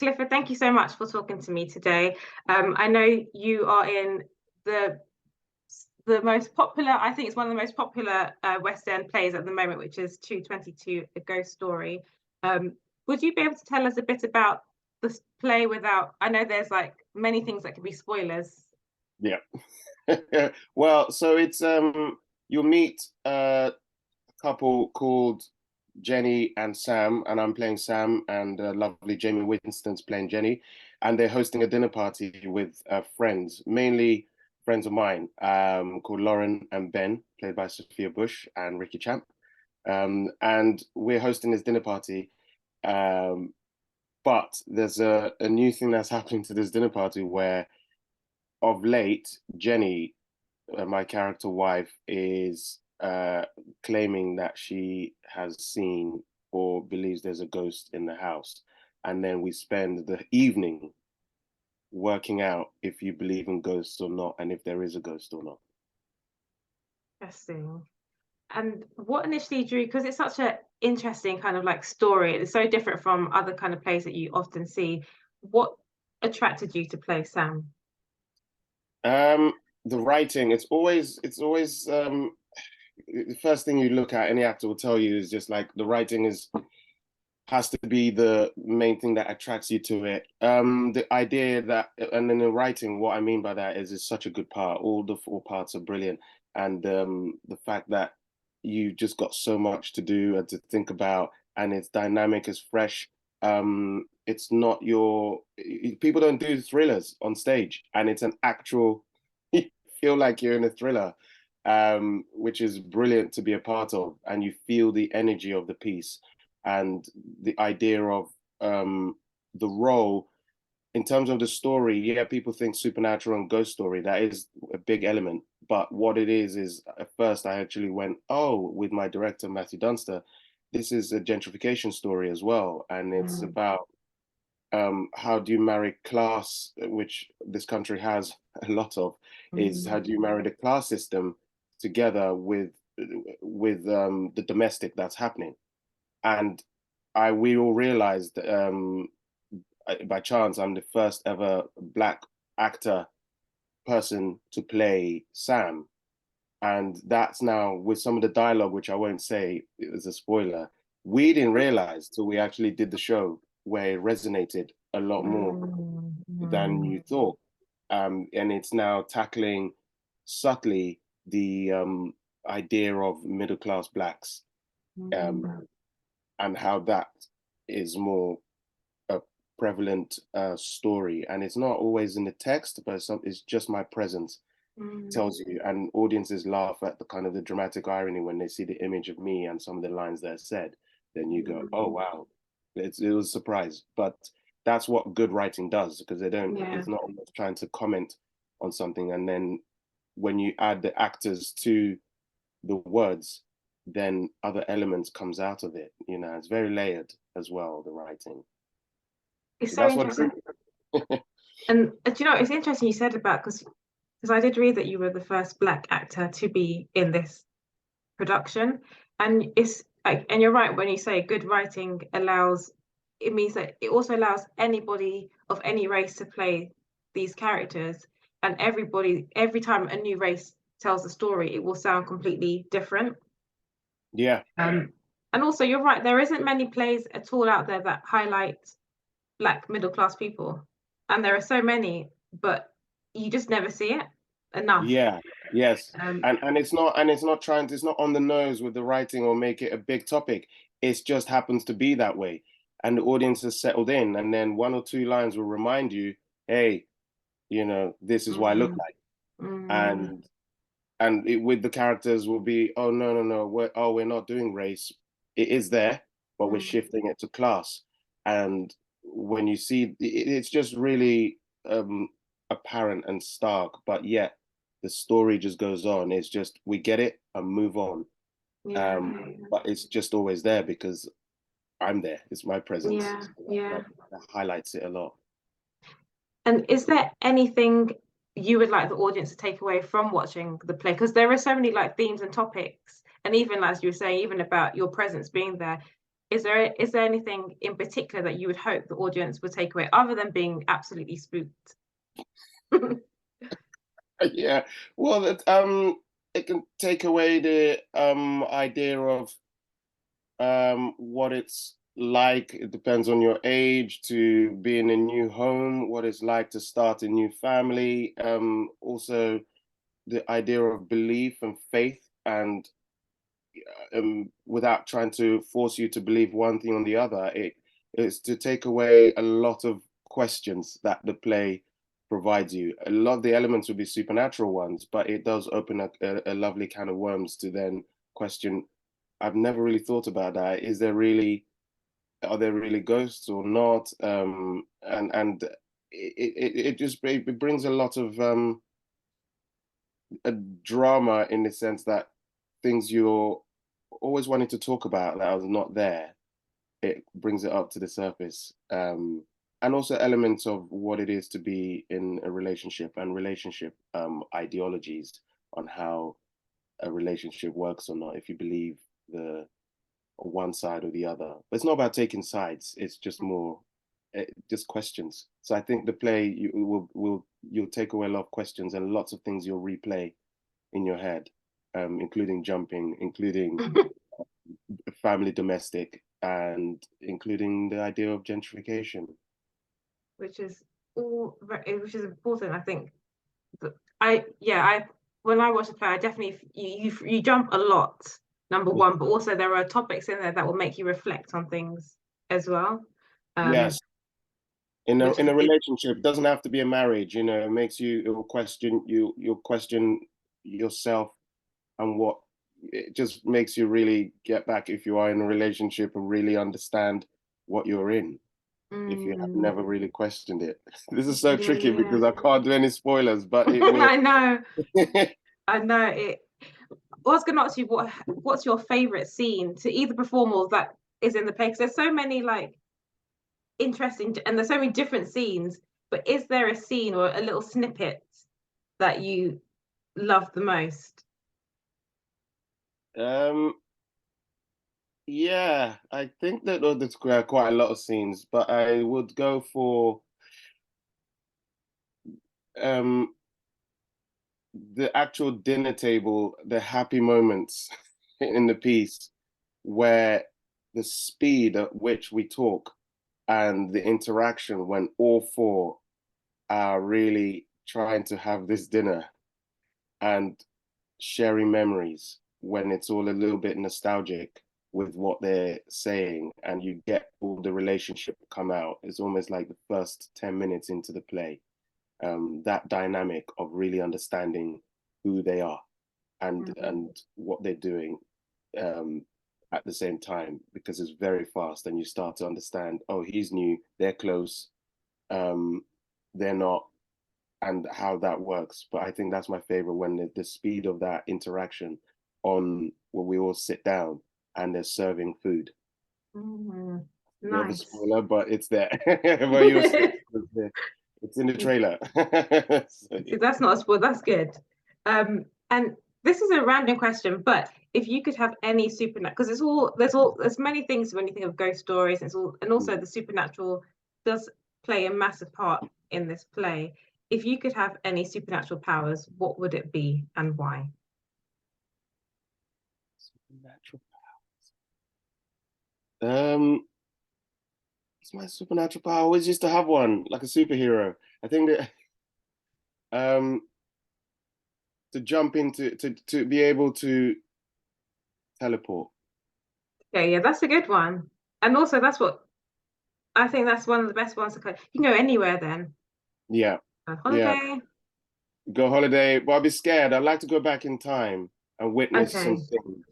Clifford, thank you so much for talking to me today. I know you are in the most popular, I think it's one of the most popular West End plays at the moment, which is 222, A Ghost Story. Would you be able to tell us a bit about this play without, I know there's like many things that could be spoilers. Yeah. Well, so it's you'll meet a couple called Jenny and Sam, and I'm playing Sam, and lovely Jamie Winston's playing Jenny, and they're hosting a dinner party with friends, mainly friends of mine, called Lauren and Ben, played by Sophia Bush and Ricky Champ. And we're hosting this dinner party. But there's a new thing that's happening to this dinner party where of late, Jenny, my character wife, is claiming that she has seen or believes there's a ghost in the house. And then we spend the evening working out if you believe in ghosts or not, and if there is a ghost or not. Interesting. And what initially drew, because it's such an interesting kind of like story, it's so different from other kind of plays that you often see. What attracted you to play Sam? The writing, it's always the first thing you look at, any actor will tell you, is just like the writing has to be the main thing that attracts you to it. The idea that, and then the writing, what I mean by that is it's such a good part. All the four parts are brilliant, and the fact that you just got so much to do and to think about, and it's dynamic, it's fresh. It's not your people don't do thrillers on stage, and it's an actual. You feel like you're in a thriller, which is brilliant to be a part of, and you feel the energy of the piece and the idea of the role in terms of the story. Yeah, people think supernatural and ghost story, that is a big element, but what it is at first I actually went, oh, with my director Matthew Dunster, this is a gentrification story as well, and it's about how do you marry class, which this country has a lot of, is how do you marry the class system together with the domestic that's happening. And we all realized by chance I'm the first ever Black actor person to play Sam. And that's now with some of the dialogue, which I won't say is a spoiler. We didn't realize till we actually did the show where it resonated a lot more than you thought. And it's now tackling subtly the idea of middle class Blacks. And how that is more a prevalent story, and it's not always in the text, but it's just my presence tells you, and audiences laugh at the kind of the dramatic irony when they see the image of me and some of the lines that are said. Then you go, oh wow, it was a surprise. But that's what good writing does, because they don't. Yeah. It's not trying to comment on something, and then when you add the actors to the words, then other elements comes out of it. You know, it's very layered as well, the writing. It's so interesting. And do you know, it's interesting you said about, because I did read that you were the first Black actor to be in this production, and it's like, and you're right when you say good writing allows, it means that it also allows anybody of any race to play these characters, and every time a new race tells a story, it will sound completely different. Yeah. And also, you're right, there isn't many plays at all out there that highlight Black middle class people, and there are so many, but you just never see it enough. Yeah. Yes. And it's not on the nose with the writing or make it a big topic. It just happens to be that way, and the audience has settled in, and then one or two lines will remind you, hey, you know, this is what I look like. And with the characters will be, oh no, we're not doing race. It is there, but we're shifting it to class. And when you see, it's just really apparent and stark, but yet the story just goes on. It's just, we get it and move on. But it's just always there because I'm there. It's my presence. That highlights it a lot. And is there anything you would like the audience to take away from watching the play? Because there are so many like themes and topics, and even as you were saying, even about your presence being there, is there anything in particular that you would hope the audience would take away other than being absolutely spooked? Yeah, well, it can take away the idea of what it's like. It depends on your age to be in a new home, what it's like to start a new family. Also, the idea of belief and faith, and without trying to force you to believe one thing on the other, it is to take away a lot of questions that the play provides you. A lot of the elements would be supernatural ones, but it does open a lovely can of worms to then question. I've never really thought about that. Are there really ghosts or not? And it just it brings a lot of a drama, in the sense that things you're always wanting to talk about that was not there, it brings it up to the surface. And also elements of what it is to be in a relationship, and relationship ideologies on how a relationship works or not, if you believe the one side or the other. But it's not about taking sides, it's just more just questions. So I think the play you'll take away a lot of questions and lots of things you'll replay in your head, including jumping, including family domestic, and including the idea of gentrification, which is important. I think I when I watch the play, I definitely you jump a lot, number one, but also there are topics in there that will make you reflect on things as well. Yes, in a Which is relationship, it doesn't have to be a marriage. It makes it will question you'll question yourself, and what it just makes you really get back, if you are in a relationship, and really understand what you're in, if you have never really questioned it. This is so tricky yeah. because I can't do any spoilers, but it will. I know. I know it. I was going to ask you what's your favorite scene to either perform or that is in the play, because there's so many like interesting and there's so many different scenes, but is there a scene or a little snippet that you love the most? Yeah, I think that there's quite a lot of scenes, but I would go for um the actual dinner table, the happy moments in the piece, where the speed at which we talk and the interaction when all four are really trying to have this dinner and sharing memories, when it's all a little bit nostalgic with what they're saying, and you get all the relationship come out. It's almost like the first 10 minutes into the play. That dynamic of really understanding who they are and what they're doing, at the same time, because it's very fast, and you start to understand, oh, he's new, they're close, they're not, and how that works. But I think that's my favorite, when the speed of that interaction when we all sit down and they're serving food. Bit of a Nice. spoiler, but it's there. Where you'll see it's in the trailer. See, that's not a spoil, that's good. And this is a random question, but if you could have any supernatural, because there's many things when you think of ghost stories, and also the supernatural does play a massive part in this play. If you could have any supernatural powers, what would it be and why? Supernatural it's my supernatural power. I always used to have one, like a superhero. I think that to jump into to be able to teleport. Okay, yeah, that's a good one. And also that's what I think that's one of the best ones to play. You can go anywhere then. Yeah, A yeah. holiday. Go holiday, but I'd be scared. I'd like to go back in time and witness Okay. something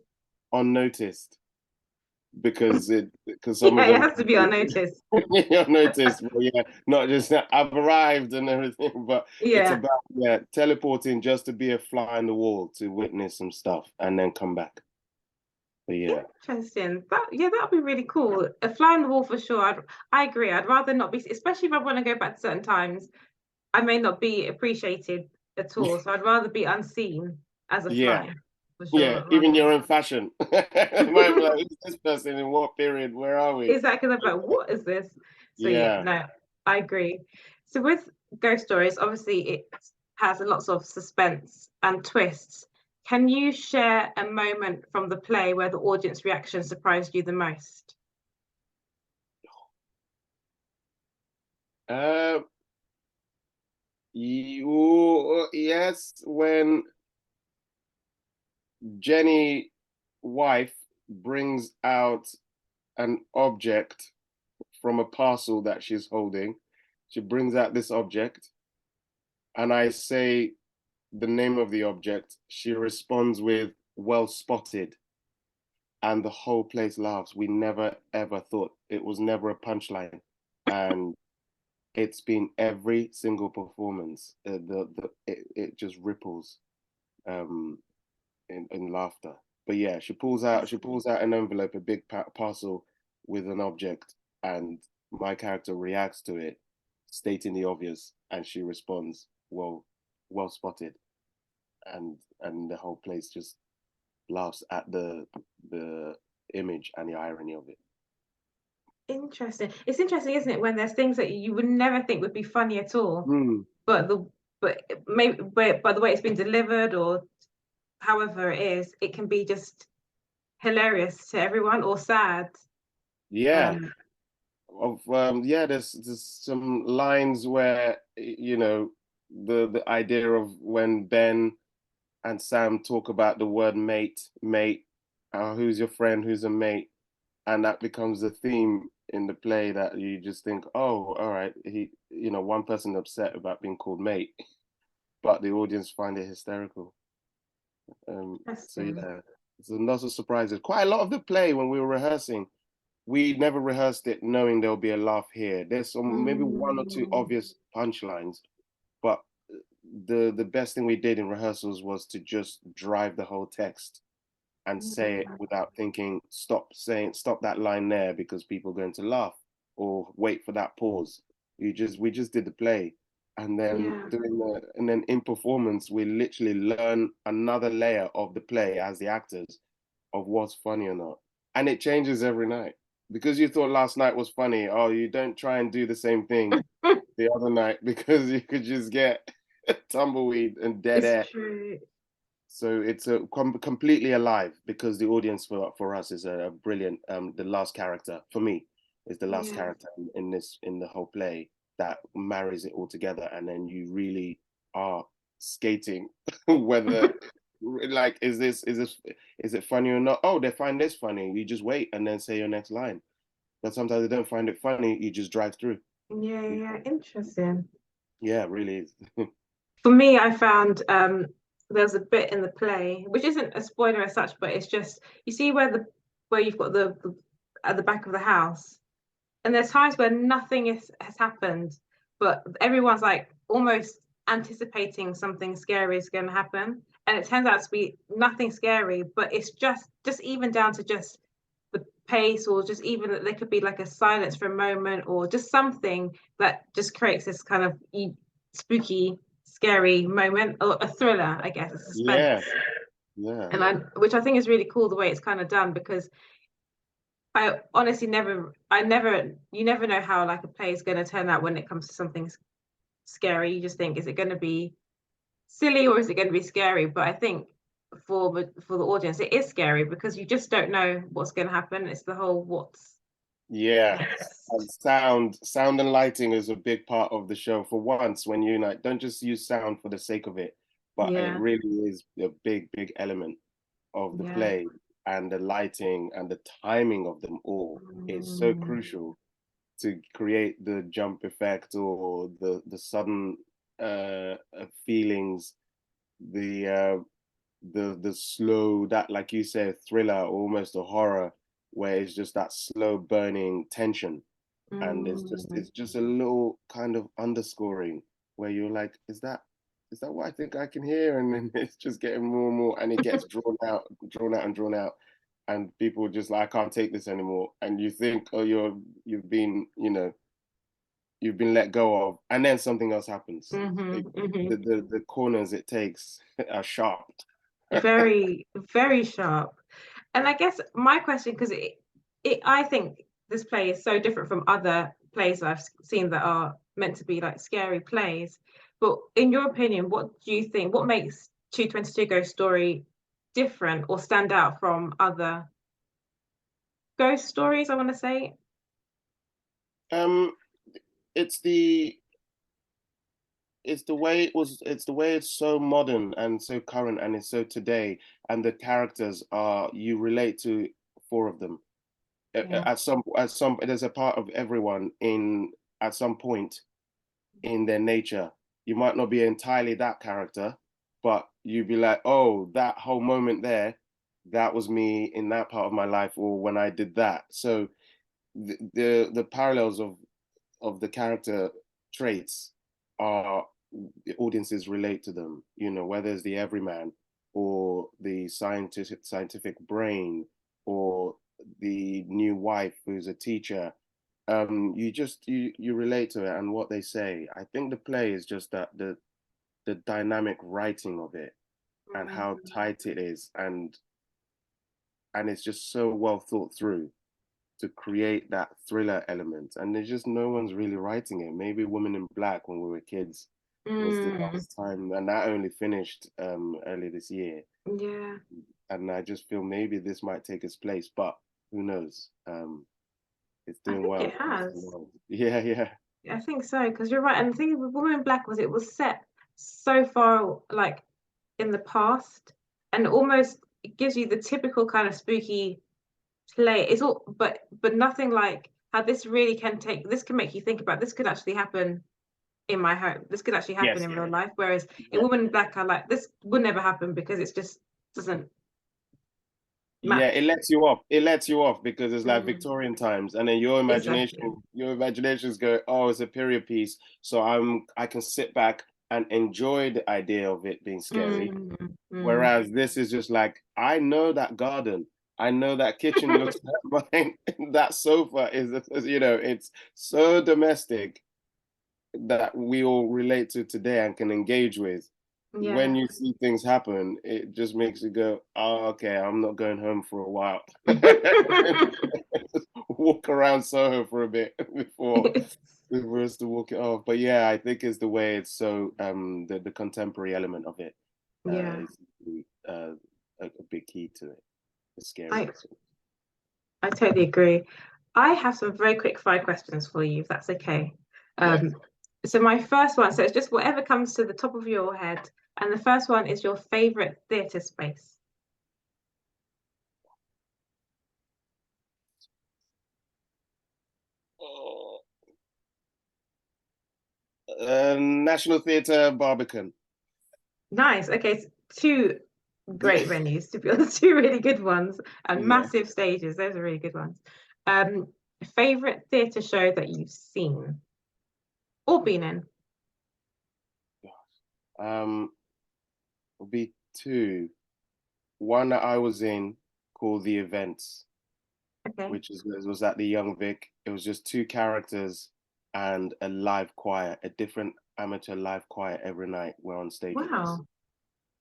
unnoticed, because some of Yeah, it them has to be unnoticed. unnoticed. But yeah, not just that I've arrived and everything, but it's Yeah. about teleporting just to be a fly on the wall to witness some stuff and then come back. But yeah. Interesting. That'd be really cool. A fly on the wall for sure. I agree. I'd rather not be, especially if I want to go back to certain times, I may not be appreciated at all. So I'd rather be unseen as a Yeah. fly. for Yeah, sure. even your own fashion. It might be like, who's this person in what period? Where are we? Exactly. I'm like, what is this? So yeah, Yeah. no, I agree. So with ghost stories, obviously it has lots of suspense and twists. Can you share a moment from the play where the audience reaction surprised you the most? Uh, yes, when Jenny wife brings out an object from a parcel that she's holding. She brings out this object, and I say the name of the object. She responds with "well spotted," and the whole place laughs. We never ever thought it was never a punchline, and it's been every single performance. It just ripples um, in laughter. But yeah, she pulls out an envelope, a big parcel with an object, and my character reacts to it, stating the obvious, and she responds, "Well, well spotted," and the whole place just laughs at the image and the irony of it. Interesting. It's interesting, isn't it, when there's things that you would never think would be funny at all, Mm, but maybe but by the way it's been delivered or however it is, it can be just hilarious to everyone or sad. yeah. Um, Yeah, there's some lines where the idea of when Ben and Sam talk about the word mate, who's your friend, who's a mate, and that becomes a theme in the play that you just think, oh, all right, one person upset about being called mate, but the audience find it hysterical. So interesting. yeah, it's lots of surprises. Quite a lot of the play when we were rehearsing, we never rehearsed it knowing there'll be a laugh here. There's some maybe one or two Mm, obvious punchlines, but the best thing we did in rehearsals was to just drive the whole text and say it yeah, without thinking, stop that line there because people are going to laugh, or wait for that pause. We just did the play, and then yeah. in performance we literally learn another layer of the play as the actors of what's funny or not, and it changes every night because you thought last night was funny. Oh, you don't try and do the same thing the other night because you could just get tumbleweed and dead It's air. true. So it's completely alive because the audience for us is a brilliant. The last character for me is the last Yeah. character in the whole play that marries it all together, and then you really are skating whether like is it funny or not. Oh, they find this funny. You just wait and then say your next line. But sometimes they don't find it funny. You just drive through. Yeah, yeah, interesting. Yeah, it really is. For me, I found there's a bit in the play, which isn't a spoiler as such, but it's just you see where you've got the at the back of the house, and there's times where nothing has happened, but everyone's like almost anticipating something scary is going to happen, and it turns out to be nothing scary, but it's just even down to just the pace, or just even that there could be like a silence for a moment, or just something that just creates this kind of spooky, scary moment, or a thriller, I guess, a Yeah, suspense. yeah. And which I think is really cool the way it's kind of done, because I honestly you never know how like a play is going to turn out when it comes to something scary. You just think, is it going to be silly or is it going to be scary? But I think for the audience, it is scary because you just don't know what's going to happen. It's the whole what's Yeah, and next. sound and lighting is a big part of the show. For once, when you like, don't just use sound for the sake of it, but it Yeah, really is a big element of the yeah. play, and the lighting and the timing of them all is so Mm, crucial to create the jump effect or the sudden feelings, the the slow, that like you said, thriller, almost a horror, where it's just that slow burning tension, and mm. it's just a little kind of underscoring where you're like, is that what I think I can hear? And then it's just getting more and more, and it gets drawn out, and people just like, I can't take this anymore. And you think, oh, you've been let go of, and then something else happens. Mm-hmm, It, mm-hmm. the corners it takes are sharp. very, very sharp. And I guess my question, because I think this play is so different from other plays I've seen that are meant to be like scary plays. But in your opinion, what do you think? What makes 222 Ghost Story different or stand out from other ghost stories, I want to say? Um, it's the way it's the way it's so modern and so current and it's so today, and the characters are, you relate to four of them. Yeah. At some there's a part of everyone in at some point in their nature. You might not be entirely that character, but you'd be like, oh, that whole moment there, that was me in that part of my life, or when I did that. So the parallels of the character traits are, the audiences relate to them, whether it's the everyman or the scientific brain or the new wife who's a teacher. You relate to it and what they say. I think the play is just that the dynamic writing of it and how tight it is, and it's just so well thought through to create that thriller element. And there's just no one's really writing it. Maybe Women in Black when we were kids was the last time, and that only finished early this year. Yeah. And I just feel maybe this might take its place, but who knows? It's doing well. It has. Yeah, yeah. I think so, because you're right. And the thing with Woman in Black was it was set so far like in the past, and almost it gives you the typical kind of spooky play. It's all, but nothing like how this really can take. This can make you think about this could actually happen in my home. This could actually happen Yes. in real life. Whereas in Woman in Black, I like this would never happen because it's just doesn't Yeah, match. it lets you off. It lets you off because it's like Victorian times, and then Exactly. your imaginations go, oh, it's a period piece, so I can sit back and enjoy the idea of it being scary. Whereas this is just like, I know that garden, I know that kitchen looks like mine. That sofa is, it's so domestic that we all relate to today and can engage with. When Yeah. you see things happen, it just makes you go, oh, okay, I'm not going home for a while. Walk around Soho for a bit before us to walk it off. But yeah, I think it's the way it's so the contemporary element of it Yeah. is a big key to it. The I scary. I totally agree. I have some very quick fire questions for you, if that's okay. Yeah. So my first one, so it's just whatever comes to the top of your head, and the first one is your favorite theatre space. National Theatre, Barbican. Nice. Okay, so two great venues, to be honest, two really good ones, and Yeah. massive stages. Those are really good ones. Um, Favorite theatre show that you've seen or been in? Will be two. One that I was in called The Events, Okay. which was at the Young Vic. It was just two characters and a live choir, a different amateur live choir every night were on stage with us. Wow,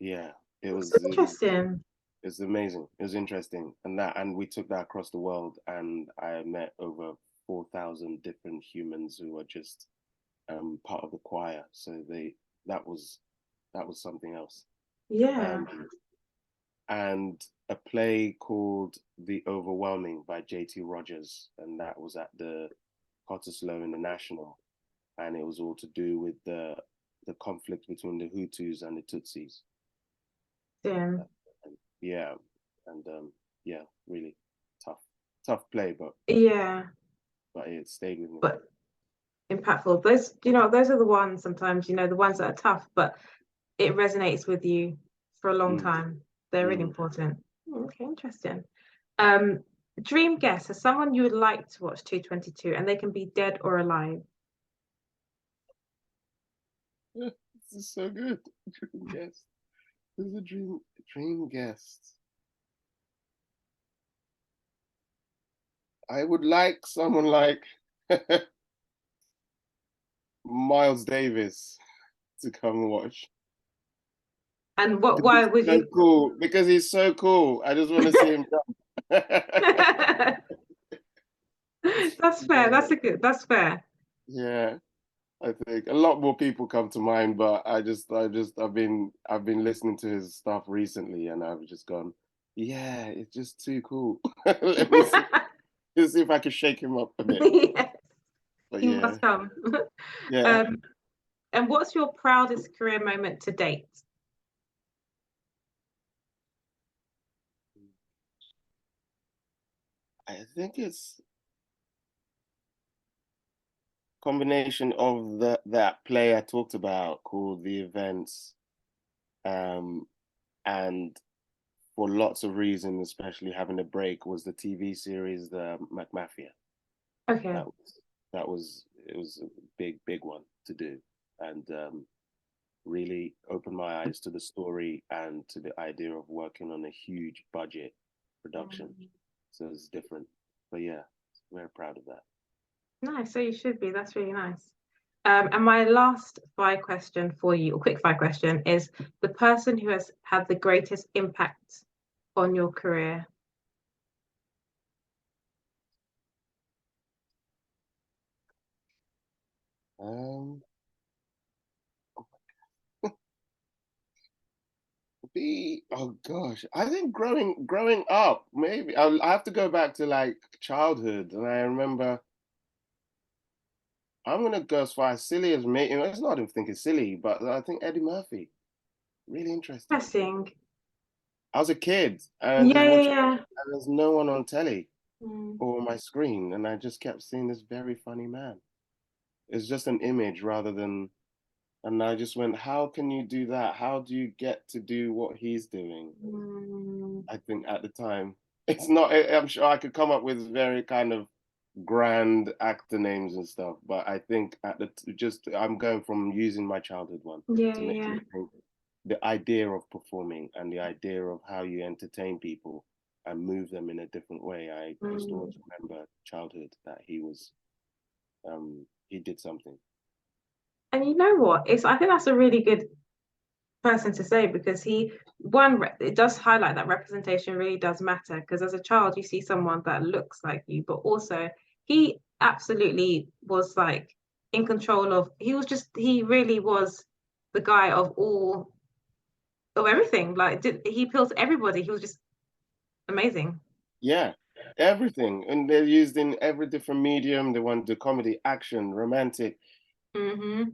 Yeah, it that's was interesting. it was amazing. It was interesting, and we took that across the world, and I met over 4,000 different humans who were just part of the choir. So that was that was something else. Yeah. Um, and a play called The Overwhelming by J.T. Rogers, and that was at the Cottesloe in the National, and it was all to do with the conflict between the Hutus and the Tutsis. Yeah. Yeah, and yeah, really tough play, Yeah. but it stayed with me. But impactful. Those are the ones sometimes, the ones that are tough, but it resonates with you for a long time. They're really important. Okay, interesting. Um, Dream guest as someone you would like to watch 222, and they can be dead or alive. This is so good. Dream guest. Who's a dream guest? I would like someone like Miles Davis to come and watch. And why would So you? cool, because he's so cool. I just want to see him jump. That's fair. That's fair. Yeah, I think a lot more people come to mind, but I've been listening to his stuff recently, and I've just gone, yeah, it's just too cool. Let's see if I can shake him up a bit. Yes, But he yeah, must come. yeah. Um, and what's your proudest career moment to date? I think it's combination of that play I talked about called The Events, um, and for lots of reasons, especially having a break, was the TV series The McMafia. Okay. That was it was a big one to do, and really opened my eyes to the story and to the idea of working on a huge budget production. So it's different, but yeah, very proud of that. Nice. So you should be. That's really nice. And my last fire question for you, or quick fire question, is the person who has had the greatest impact on your career. Um, be oh gosh, I think growing up, maybe I have to go back to like childhood, and I remember I'm gonna go as far as silly as me. It's not even thinking silly, but I think Eddie Murphy, really interesting. Interesting. I was a kid and Yeah, just yeah, watching, yeah. and there's no one on telly Mm, or on my screen, and I just kept seeing this very funny man. It's just an image rather than, and I just went, how can you do that? How do you get to do what he's doing? mm, I think at the time, it's not. I'm sure I could come up with very kind of grand actor names and stuff, but I think at the just I'm going from using my childhood one yeah, to make yeah. me think the idea of performing and the idea of how you entertain people and move them in a different way. I just Mm. always remember childhood that he did something. And you know what? I think that's a really good person to say because it does highlight that representation really does matter because as a child you see someone that looks like you, but also he absolutely was like in control of. He really was the guy of everything. Like he appealed to everybody. He was just amazing. Yeah, everything, and they're used in every different medium. They want the comedy, action, romantic. Mm-hmm.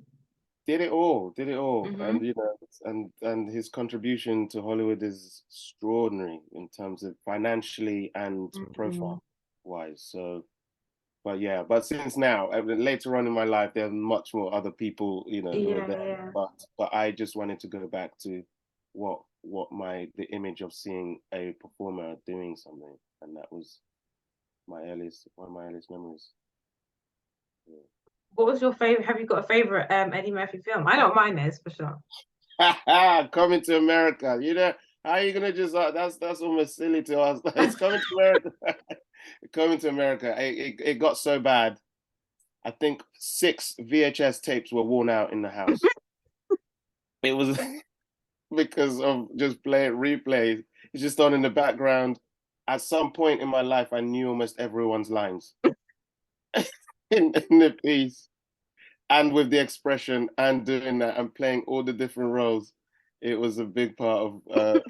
Did it all, and Mm-hmm. you know, and his contribution to Hollywood is extraordinary in terms of financially and Mm-hmm. profile wise. So, but yeah, but since now, later on in my life, there's much more other people, you know, who are Yeah, there. yeah. But I just wanted to go back to what the image of seeing a performer doing something, and that was one of my earliest memories. Yeah. What was your favorite? Have you got a favorite Eddie Murphy film? I don't mind this for sure. Coming to America. You know, how are you gonna just that's almost silly to us. It's coming to America. Coming to America. It got so bad. I think 6 VHS tapes were worn out in the house. It was because of just replay. It's just on in the background. At some point in my life, I knew almost everyone's lines in the piece. And with the expression and doing that and playing all the different roles, it was a big part of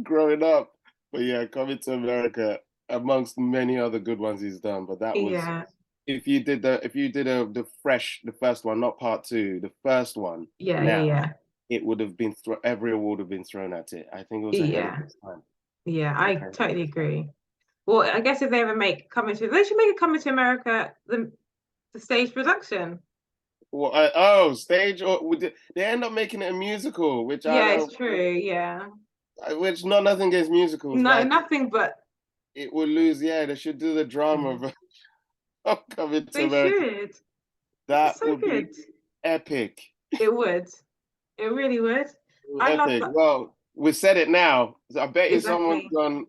growing up. But yeah, coming to America amongst many other good ones he's done. But that was Yeah, if you did the first one, not part two, the first one yeah, yeah, now, yeah, it would have been every award would have been thrown at it. I think it was ahead of yeah, its time. yeah. Very I ahead of totally its time. agree. Well, I guess if they ever they should make a Coming to America the stage production. Well, oh, stage or they end up making it a musical, which I Yeah, it's don't, true. Yeah. which not nothing against musicals. No, Like nothing but it would lose. Yeah, they should do the drama mm, of coming to they America. should. It's That so would be good. epic. It would. It really would. I love Epic. that. Well, we said it now. So I bet you someone's Exactly. gone.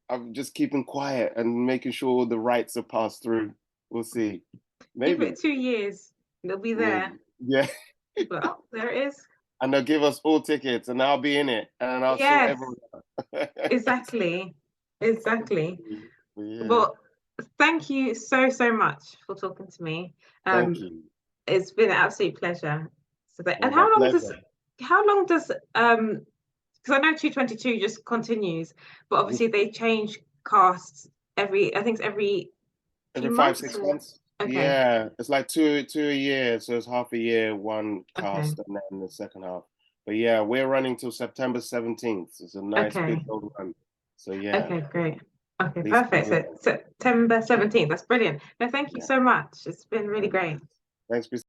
I'm just keeping quiet and making sure the rights are passed through. We'll see. Give Maybe. it 2 years, and it'll be Maybe. there. Yeah. But oh, there it is. and they'll give us all tickets, and I'll be in it, and I'll sort Yes, everyone exactly. Exactly. Yeah. Well, thank you so much for talking to me. Thank you. It's been an absolute pleasure. So that, and My pleasure. how long does because I know 222 just continues, but obviously they change casts every, I think it's every few Every 5, 6 months or months. okay. Yeah, it's like two a year, so it's half a year, one Okay. cast, and then the second half. But yeah, we're running till September 17th. It's a nice big Okay. long run. So yeah, Okay, great. Okay, please perfect. come So along. September 17th. That's brilliant. No, thank you Yeah, so much. It's been really no great. worries. Thanks,